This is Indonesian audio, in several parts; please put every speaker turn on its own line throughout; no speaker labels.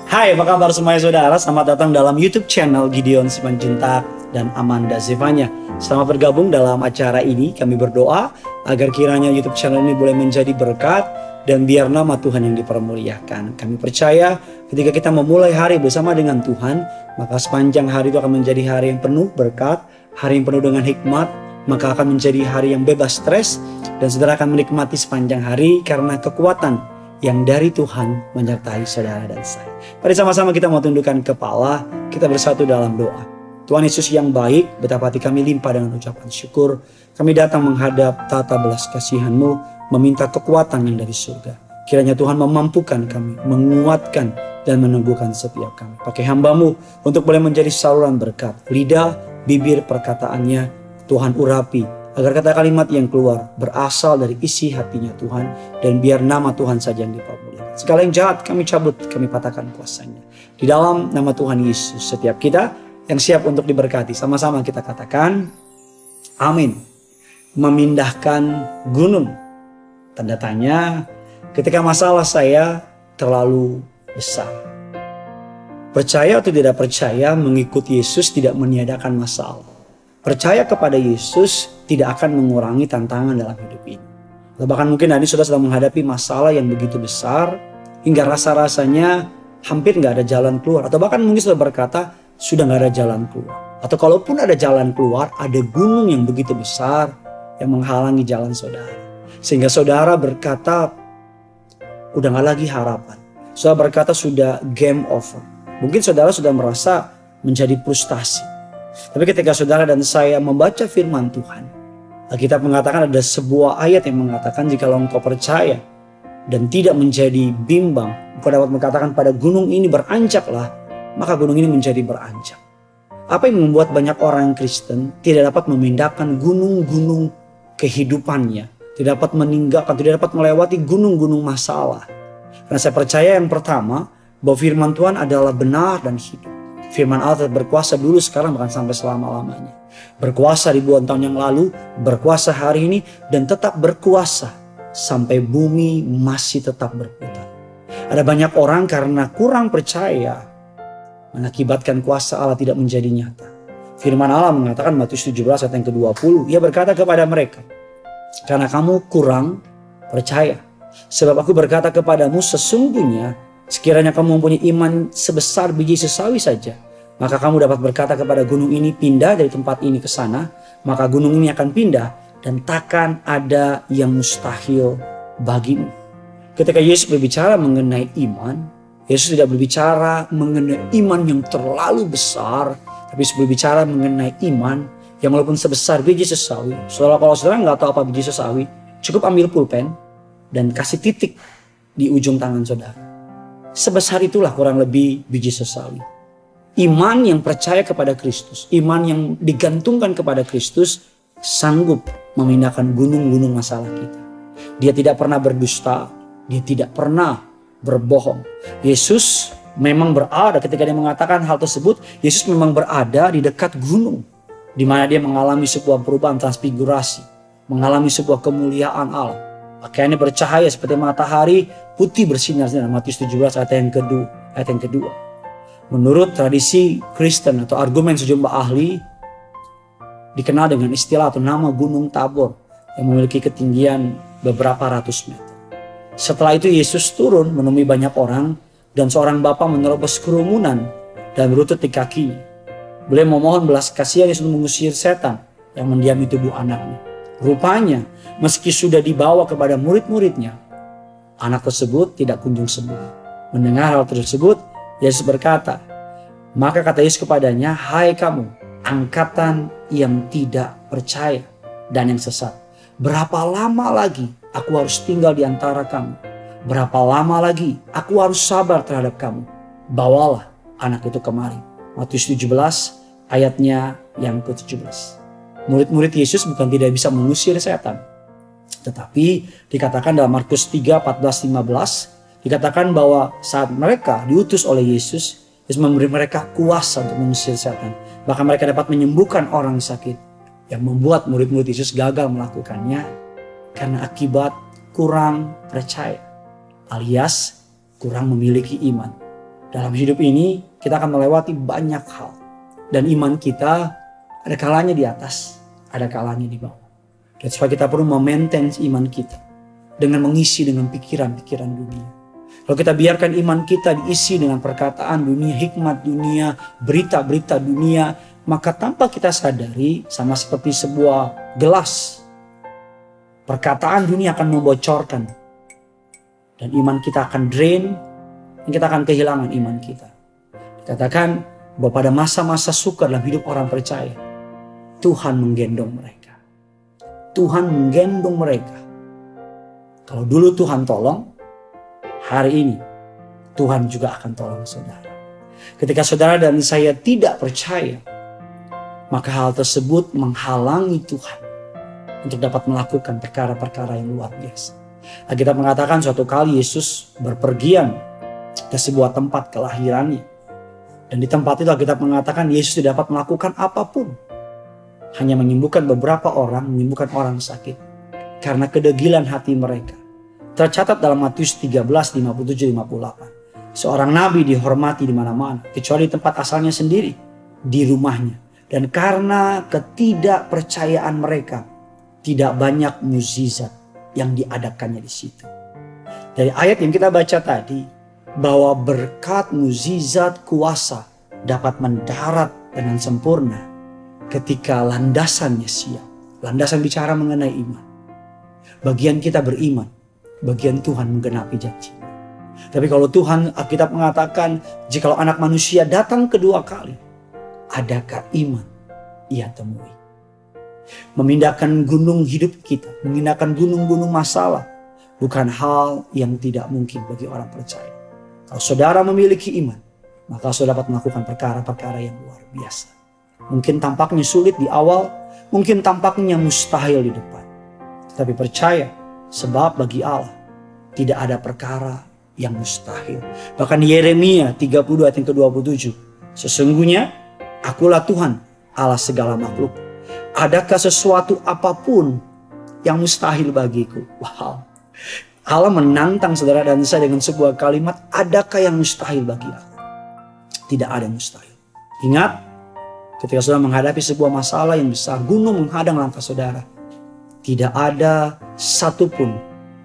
Hai, apa kabar semuanya saudara? Selamat datang dalam YouTube channel Gideon Simanjuntak dan Amanda Zevanya. Selamat bergabung dalam acara ini. Kami berdoa agar kiranya YouTube channel ini boleh menjadi berkat dan biar nama Tuhan yang dipermuliakan. Kami percaya ketika kita memulai hari bersama dengan Tuhan, maka sepanjang hari itu akan menjadi hari yang penuh berkat, hari yang penuh dengan hikmat, maka akan menjadi hari yang bebas stres, dan saudara akan menikmati sepanjang hari karena kekuatan yang dari Tuhan menyertai saudara dan saya. Mari sama-sama kita mau tundukkan kepala, kita bersatu dalam doa. Tuhan Yesus yang baik, betapa hati kami limpah dengan ucapan syukur. Kami datang menghadap tata belas kasihan-Mu, meminta kekuatan yang dari surga. Kiranya Tuhan memampukan kami, menguatkan dan meneguhkan setiap kami. Pakai hamba-Mu untuk boleh menjadi saluran berkat. Lidah, bibir, perkataannya Tuhan urapi, agar kata kalimat yang keluar berasal dari isi hatinya Tuhan, dan biar nama Tuhan saja yang dipermuliakan. Segala yang jahat kami cabut, kami patahkan kuasanya. Di dalam nama Tuhan Yesus, setiap kita yang siap untuk diberkati, sama-sama kita katakan amin. Memindahkan gunung. Tanda tanya, ketika masalah saya terlalu besar. Percaya atau tidak percaya, mengikuti Yesus tidak meniadakan masalah. Percaya kepada Yesus tidak akan mengurangi tantangan dalam hidup ini. Atau bahkan mungkin hari ini sudah sedang menghadapi masalah yang begitu besar, hingga rasa-rasanya hampir nggak ada jalan keluar. Atau bahkan mungkin sudah berkata sudah nggak ada jalan keluar. Atau kalaupun ada jalan keluar, ada gunung yang begitu besar yang menghalangi jalan saudara. Sehingga saudara berkata udah nggak lagi harapan. Saudara berkata sudah game over. Mungkin saudara sudah merasa menjadi frustasi. Tapi ketika saudara dan saya membaca firman Tuhan, Alkitab mengatakan ada sebuah ayat yang mengatakan jikalau engkau percaya dan tidak menjadi bimbang, engkau dapat mengatakan pada gunung ini berancaklah, maka gunung ini menjadi berancak. Apa yang membuat banyak orang Kristen tidak dapat memindahkan gunung-gunung kehidupannya, tidak dapat meninggalkan, tidak dapat melewati gunung-gunung masalah? Karena saya percaya yang pertama, bahwa firman Tuhan adalah benar dan hidup. Firman Allah tetap berkuasa dulu, sekarang, bahkan sampai selama-lamanya. Berkuasa ribuan tahun yang lalu, berkuasa hari ini, dan tetap berkuasa sampai bumi masih tetap berputar. Ada banyak orang karena kurang percaya mengakibatkan kuasa Allah tidak menjadi nyata. Firman Allah mengatakan Matius 17 ayat yang ke-20, Ia berkata kepada mereka, karena kamu kurang percaya. Sebab aku berkata kepadamu, sesungguhnya sekiranya kamu mempunyai iman sebesar biji sesawi saja, maka kamu dapat berkata kepada gunung ini, pindah dari tempat ini ke sana, maka gunung ini akan pindah, dan takkan ada yang mustahil bagimu. Ketika Yesus berbicara mengenai iman, Yesus tidak berbicara mengenai iman yang terlalu besar, tapi Yesus berbicara mengenai iman yang walaupun sebesar biji sesawi. Kalau saudara nggak tahu apa biji sesawi, cukup ambil pulpen dan kasih titik di ujung tangan saudara. Sebesar itulah kurang lebih biji sesawi. Iman yang percaya kepada Kristus, iman yang digantungkan kepada Kristus, sanggup memindahkan gunung-gunung masalah kita. Dia tidak pernah berdusta, dia tidak pernah berbohong. Yesus memang berada, ketika dia mengatakan hal tersebut, Yesus memang berada di dekat gunung, di mana dia mengalami sebuah perubahan transfigurasi, mengalami sebuah kemuliaan Allah. Pakaiannya bercahaya seperti matahari, putih bersinar-sinar. Matius 17 ayat yang kedua. Menurut tradisi Kristen atau argumen sejumlah ahli, dikenal dengan istilah atau nama Gunung Tabor yang memiliki ketinggian beberapa ratus meter. Setelah itu Yesus turun menemui banyak orang, dan seorang bapa menerobos kerumunan dan berlutut di kakinya. Beliau memohon belas kasihan Yesus mengusir setan yang mendiami tubuh anaknya. Rupanya meski sudah dibawa kepada murid-muridnya, anak tersebut tidak kunjung sembuh. Mendengar hal tersebut, Yesus berkata, maka kata Yesus kepadanya, hai kamu, angkatan yang tidak percaya dan yang sesat. Berapa lama lagi aku harus tinggal di antara kamu? Berapa lama lagi aku harus sabar terhadap kamu? Bawalah anak itu kemari. Matius 17 ayatnya yang ke-17. Murid-murid Yesus bukan tidak bisa mengusir setan. Tetapi dikatakan dalam Markus 3, 14, 15. Dikatakan bahwa saat mereka diutus oleh Yesus, Yesus memberi mereka kuasa untuk mengusir setan. Bahkan mereka dapat menyembuhkan orang sakit. Yang membuat murid-murid Yesus gagal melakukannya karena akibat kurang percaya. Alias kurang memiliki iman. Dalam hidup ini kita akan melewati banyak hal. Dan iman kita ada kalanya di atas, ada kalanya di bawah. That's why kita perlu memaintain iman kita dengan mengisi dengan pikiran-pikiran dunia. Kalau kita biarkan iman kita diisi dengan perkataan dunia, hikmat dunia, berita-berita dunia, maka tanpa kita sadari, sama seperti sebuah gelas, perkataan dunia akan membocorkan. Dan iman kita akan drain, dan kita akan kehilangan iman kita. Dikatakan bahwa pada masa-masa sukar dalam hidup orang percaya, Tuhan menggendong mereka. Tuhan menggendong mereka. Kalau dulu Tuhan tolong, hari ini Tuhan juga akan tolong saudara. Ketika saudara dan saya tidak percaya, maka hal tersebut menghalangi Tuhan untuk dapat melakukan perkara-perkara yang luar biasa. Alkitab mengatakan suatu kali Yesus berpergian ke sebuah tempat kelahirannya. Dan di tempat itu Alkitab mengatakan Yesus tidak dapat melakukan apapun. Hanya menyembuhkan beberapa orang, menyembuhkan orang sakit. Karena kedegilan hati mereka. Tercatat dalam Matius 13:57-58. Seorang nabi dihormati di mana-mana, kecuali tempat asalnya sendiri, di rumahnya. Dan karena ketidakpercayaan mereka, tidak banyak mukjizat yang diadakannya di situ. Dari ayat yang kita baca tadi, bahwa berkat mukjizat kuasa dapat mendarat dengan sempurna ketika landasannya siap. Landasan bicara mengenai iman. Bagian kita beriman, bagian Tuhan menggenapi janji. Tapi kalau Tuhan, Alkitab mengatakan, jikalau anak manusia datang kedua kali, adakah iman ia temui? Memindahkan gunung hidup kita, memindahkan gunung-gunung masalah, bukan hal yang tidak mungkin bagi orang percaya. Kalau saudara memiliki iman, maka saudara dapat melakukan perkara-perkara yang luar biasa. Mungkin tampaknya sulit di awal, mungkin tampaknya mustahil di depan. Tetapi percaya, sebab bagi Allah tidak ada perkara yang mustahil. Bahkan Yeremia 32 ayat yang ke-27. Sesungguhnya akulah Tuhan Allah segala makhluk. Adakah sesuatu apapun yang mustahil bagiku? Wow. Allah menantang saudara dan saya dengan sebuah kalimat, adakah yang mustahil bagi Allah? Tidak ada yang mustahil. Ingat, ketika saudara menghadapi sebuah masalah yang besar, gunung menghadang langkah saudara. Tidak ada satupun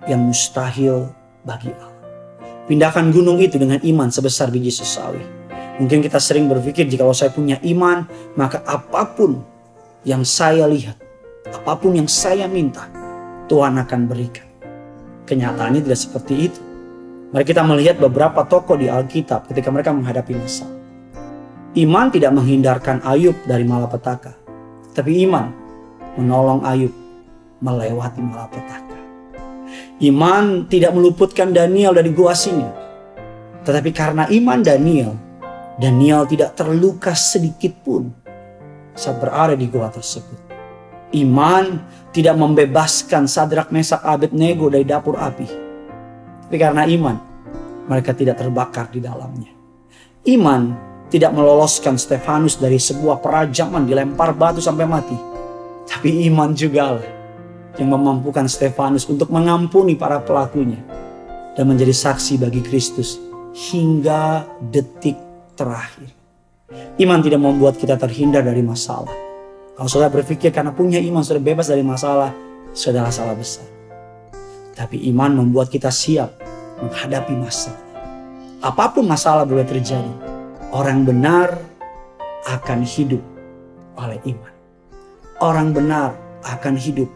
yang mustahil bagi Allah. Pindahkan gunung itu dengan iman sebesar biji sesawi. Mungkin kita sering berpikir, jika saya punya iman, maka apapun yang saya lihat, apapun yang saya minta, Tuhan akan berikan. Kenyataannya tidak seperti itu. Mari kita melihat beberapa tokoh di Alkitab ketika mereka menghadapi masalah. Iman tidak menghindarkan Ayub dari malapetaka, tapi iman menolong Ayub melewati malapetaka. Iman tidak meluputkan Daniel dari gua singa, tetapi karena iman Daniel tidak terluka sedikit pun saat berada di gua tersebut. Iman tidak membebaskan Sadrak, Mesak, Abednego dari dapur api. Tapi karena iman, mereka tidak terbakar di dalamnya. Iman tidak meloloskan Stefanus dari sebuah perajaman, dilempar batu sampai mati. Tapi iman juga lah yang memampukan Stefanus untuk mengampuni para pelakunya dan menjadi saksi bagi Kristus hingga detik terakhir. Iman tidak membuat kita terhindar dari masalah. Kalau saudara berpikir karena punya iman sudah bebas dari masalah, saudara salah besar. Tapi iman membuat kita siap menghadapi masalah. Apapun masalah boleh terjadi, orang benar akan hidup oleh iman. Orang benar akan hidup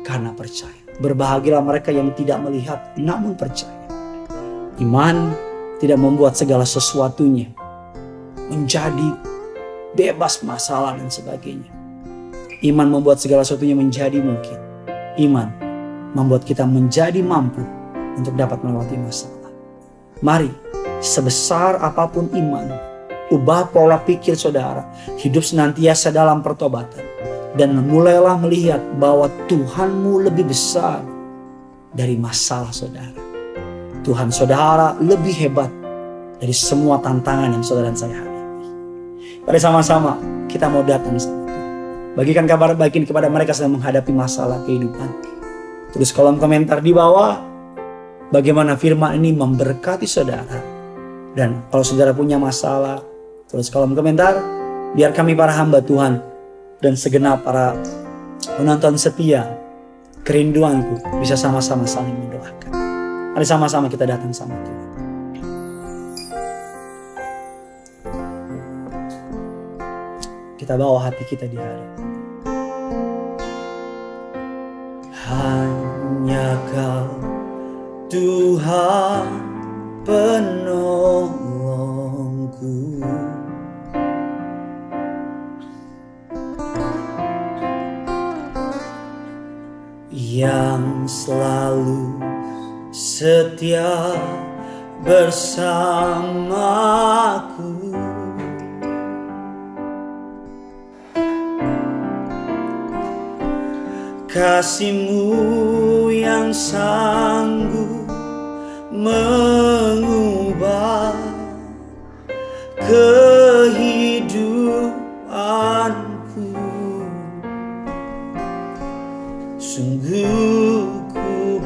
karena percaya. Berbahagialah mereka yang tidak melihat namun percaya. Iman tidak membuat segala sesuatunya menjadi bebas masalah dan sebagainya. Iman membuat segala sesuatunya menjadi mungkin. Iman membuat kita menjadi mampu untuk dapat melewati masalah. Mari, sebesar apapun iman, ubah pola pikir saudara. Hidup senantiasa dalam pertobatan. Dan mulailah melihat bahwa Tuhanmu lebih besar dari masalah saudara. Tuhan saudara lebih hebat dari semua tantangan yang saudara dan saya hadapi. Mari sama-sama kita mau datang sama Tuhan. Bagikan kabar baik kepada mereka yang sedang menghadapi masalah kehidupan. Tulis kolom komentar di bawah bagaimana firman ini memberkati saudara. Dan kalau saudara punya masalah, tulis kolom komentar. Biar kami para hamba Tuhan dan segenap para penonton setia, kerinduanku bisa sama-sama saling mendoakan. Mari sama-sama kita datang sama Tuhan. Kita bawa hati kita di hari. Hanya Kau Tuhan penolongku, yang selalu setia bersamaku. Kasih-Mu yang sanggup mengubah kehidupanku. Sungguh ku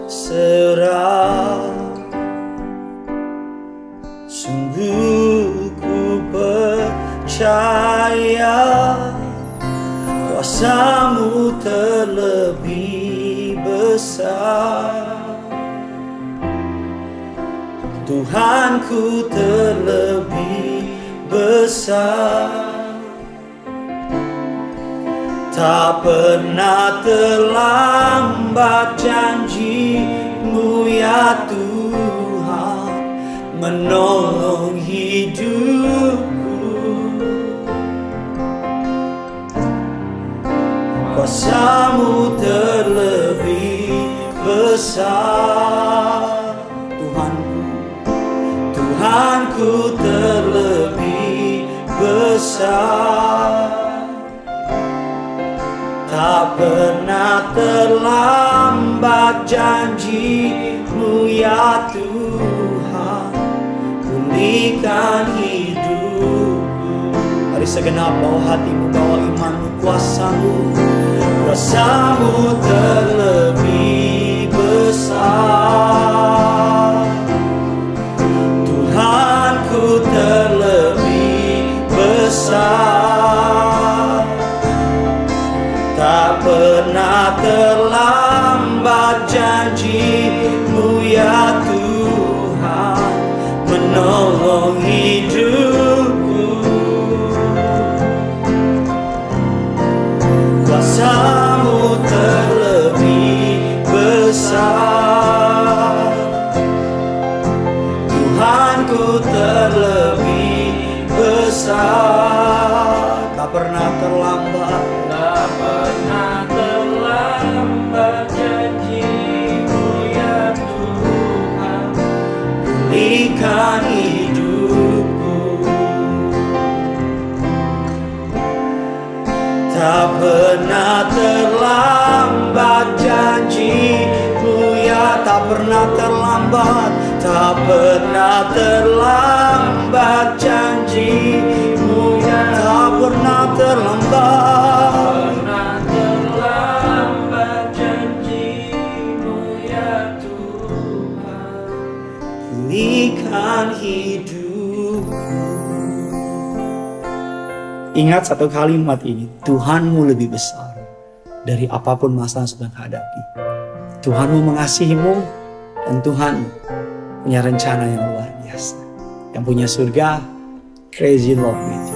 berserah, sungguh ku percaya kuasa-Mu terlebih besar. Tuhanku terlebih besar. Tak pernah terlambat janji-Mu ya Tuhan menolong hidupku. Kuasa-Mu terlebih besar. Tuhanku terlebih besar. Tak pernah terlambat janji-Mu ya Tuhan pulihkan hidupku. Mari segenap bawa hatimu, bawa imanmu, kuasa-Mu. Kuasa-Mu terlebih besar. Tuhanku terlebih besar. Tak pernah terlambat janji-Mu ya Tuhan menolong hidupku. Kuasa-Mu terlebih besar. Tuhanku terlebih besar. Tak pernah terlambat, tak pernah terlambat janji-Mu ya Tuhan pulihkan hidupku. Tak pernah terlambat janji-Mu ya, tak pernah terlambat, tak pernah terlambat janji-Mu ya, tak pernah terlambat. Tak pernah terlambat janji-Mu ya Tuhan pulihkan hidupku. Ingat satu kalimat ini, Tuhanmu lebih besar dari apapun masalah yang sedang hadapi. Tuhanmu mengasihimu dan Tuhan punya rencana yang luar biasa. Yang punya surga, crazy love with you.